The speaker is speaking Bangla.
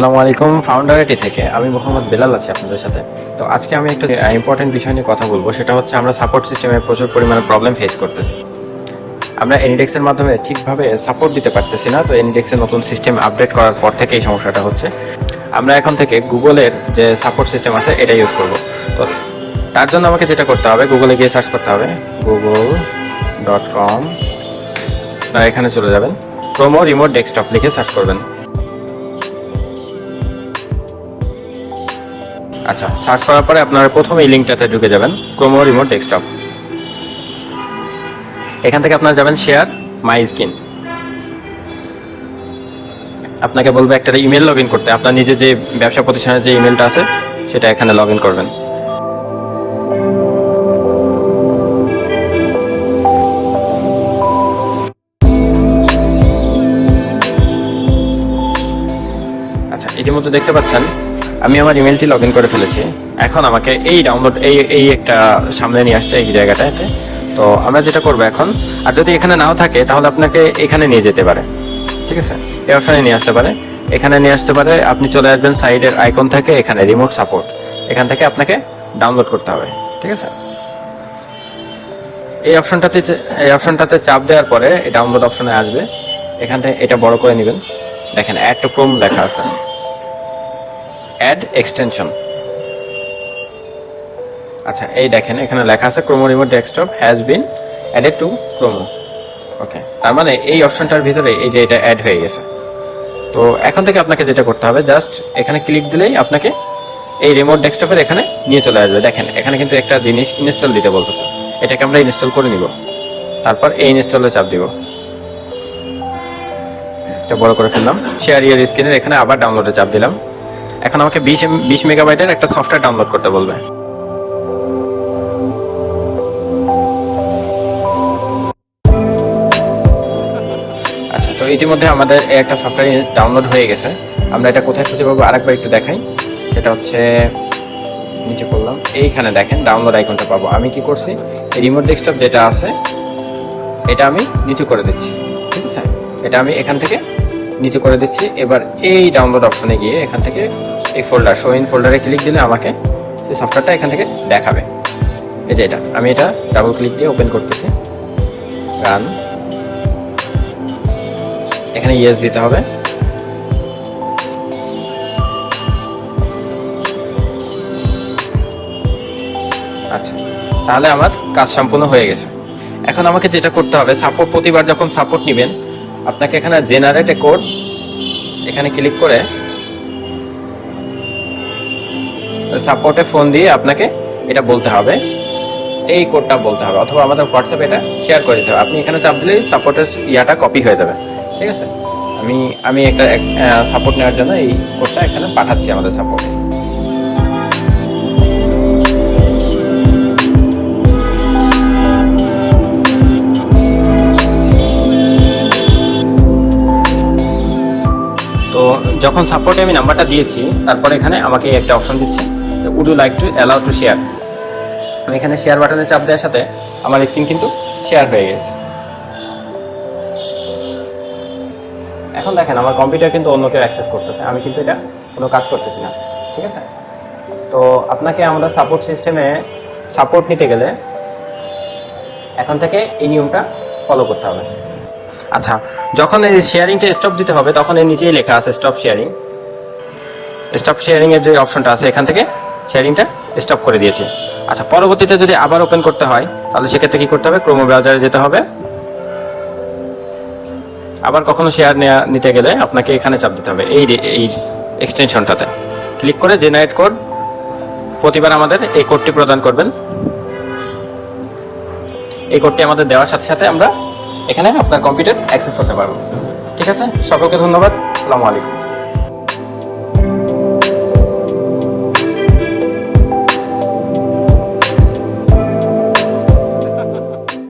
আসসালামু আলাইকুম। ফাউন্ডারিটি থেকে আমি মোহাম্মদ বেলাল আছি আপনাদের সাথে। তো আজকে আমি একটা ইম্পর্টেন্ট বিষয় নিয়ে কথা বলবো, সেটা হচ্ছে আমরা সাপোর্ট সিস্টেমে প্রচুর পরিমাণে প্রবলেম ফেস করতেছি। আমরা এনিডেক্সের মাধ্যমে ঠিকভাবে সাপোর্ট দিতে পারতেছি না। তো এনিডেক্সের নতুন সিস্টেম আপডেট করার পর থেকে এই সমস্যাটা হচ্ছে। আমরা এখন থেকে গুগলের যে সাপোর্ট সিস্টেম আছে এটা ইউজ করব। তো তার জন্য আমাকে যেটা করতে হবে, গুগলে গিয়ে সার্চ করতে হবে google.com। আপনারা এখানে চলে যাবেন, প্রোমো রিমোট ডেস্কটপ লিখে সার্চ করবেন। আচ্ছা, সার্চ করার পরে আপনারা প্রথমে এই লিঙ্কটাতে ঢুকে যাবেন, ক্রোমো রিমোট ডেস্কটপ। এখান থেকে আপনারা যাবেন শেয়ার মাই স্ক্রিন। আপনাকে বলবে একটা ইমেল লগ ইন করতে। আপনার নিজে যে ব্যবসা প্রতিষ্ঠানের যে ইমেলটা আছে সেটা এখানে লগ ইন করবেন। আচ্ছা, ইতিমধ্যে দেখতে পাচ্ছেন আমি আমার ইমেলটি লগ ইন করে ফেলেছি। এখন আমাকে এই ডাউনলোড এই একটা সামনে নিয়ে আসছে এই জায়গাটাতে। তো আমরা যেটা করবো এখন, আর যদি এখানে নাও থাকে তাহলে আপনাকে এখানে নিয়ে যেতে পারে, ঠিক আছে? এই অপশানে নিয়ে আসতে পারে, এখানে নিয়ে আসতে পারে। আপনি চলে আসবেন সাইডের আইকন থেকে, এখানে রিমোট সাপোর্ট, এখান থেকে আপনাকে ডাউনলোড করতে হবে, ঠিক আছে? এই অপশনটাতে চাপ দেওয়ার পরে এই ডাউনলোড অপশনে আসবে। এখান থেকে এটা বড় করে নেবেন। দেখেন অ্যাড টু ক্রোম লেখা আছে, অ্যাড এক্সটেনশন। আচ্ছা, এই দেখেন এখানে লেখা আছে Chrome remote desktop has been added to Chrome. Okay, তার মানে এই অপশনটার ভিতরে এই যে এটা অ্যাড হয়ে গেছে। তো এখন থেকে আপনাকে যেটা করতে হবে, জাস্ট এখানে ক্লিক দিলেই আপনাকে এই রিমোট ডেস্কটপের এখানে নিয়ে চলে আসবে। দেখেন এখানে কিন্তু একটা জিনিস ইনস্টল দিতে বলতেছে, এটাকে আমরা ইনস্টল করে নিব। তারপর এই ইনস্টলে চাপ দিব, এটা বড় করে ফেললাম। শেয়ার ইয়ার স্ক্রিনের এখানে আবার ডাউনলোডে চাপ দিলাম। এখন আমাকে 20 মেগাবাইটের একটা সফটওয়্যার ডাউনলোড করতে বলবে। আচ্ছা, তো ইতিমধ্যে আমাদের একটা সফটওয়্যার ডাউনলোড হয়ে গেছে। আমরা এটা কোথায় খুঁজে পাবো আরেকবার একটু দেখাই। সেটা হচ্ছে নিচে করলাম, এইখানে দেখেন ডাউনলোড আইকনটা পাবো। আমি কি করছি, এই রিমোট ডেস্কটপ যেটা আছে এটা আমি নিচু করে দিচ্ছি, ঠিক আছে? এটা আমি এখান থেকে নিচু করে দিচ্ছি। এবার এই ডাউনলোড অপশনে গিয়ে এখান থেকে এই ফোল্ডার শো ইন ফোল্ডারে ক্লিক দিলে আমাকে সেই সফটওয়্যারটা এখান থেকে দেখাবে। এই যে আমি এটা ডাবল ক্লিক দিয়ে ওপেন করতেছি, রান। এখানে ইয়েস দিতে হবে। আচ্ছা, তাহলে আমার কাজ সম্পূর্ণ হয়ে গেছে। এখন আমাকে যেটা করতে হবে, সাপোর্ট প্রতিবার যখন সাপোর্ট নেবেন আপনাকে এখানে জেনারেট এ কোড এখানে ক্লিক করে সাপোর্টে ফোন দিয়ে আপনাকে এটা বলতে হবে, এই কোডটা বলতে হবে, অথবা আমাদের হোয়াটসঅ্যাপে এটা শেয়ার করে দিতে হবে। আপনি এখানে চাপ দিলেই সাপোর্টের ইয়াটা কপি হয়ে যাবে, ঠিক আছে? আমি একটা সাপোর্ট নেওয়ার জন্য এই কোডটা এখানে পাঠাচ্ছি আমাদের সাপোর্টে। তো যখন সাপোর্টে আমি নাম্বারটা দিয়েছি, তারপরে এখানে আমাকে একটা অপশন দিচ্ছে, would you like to allow to share. আমি এখানে শেয়ার বাটনে চাপ দেওয়ার সাথে আমার স্ক্রিন কিন্তু শেয়ার হয়ে গেছে। এখন দেখেন আমার কম্পিউটার কিন্তু অন্য কেউ অ্যাক্সেস করতেছে, আমি কিন্তু এটা কোনো কাজ করতেছি না, ঠিক আছে? তো আপনাকে আমাদের সাপোর্ট সিস্টেমে সাপোর্ট নিতে গেলে এখন থেকে এই নিয়মটা ফলো করতে হবে। আচ্ছা, যখন এই শেয়ারিংটা স্টপ দিতে হবে তখন এর নিচেই লেখা আছে স্টপ শেয়ারিং। স্টপ শেয়ারিংয়ের যে অপশনটা আছে এখান থেকে শেয়ারিংটা স্টপ করে দিয়েছি। আচ্ছা, পরবর্তীতে যদি আবার ওপেন করতে হয় তাহলে সেক্ষেত্রে কী করতে হবে, ক্রোমো ব্রাউজারে যেতে হবে। আবার কখনো শেয়ার নিতে গেলে আপনাকে এখানে চাপ দিতে হবে, এই এক্সটেনশনটাতে ক্লিক করে জেনারেট কোড। প্রতিবার আমাদের এই কোডটি প্রদান করবেন। এই কোডটি আমাদের দেওয়ার সাথে সাথে আমরা এখানে আপনার কম্পিউটার অ্যাক্সেস করতে পারবো, ঠিক আছে? সকলকে ধন্যবাদ। আসসালামু আলাইকুম।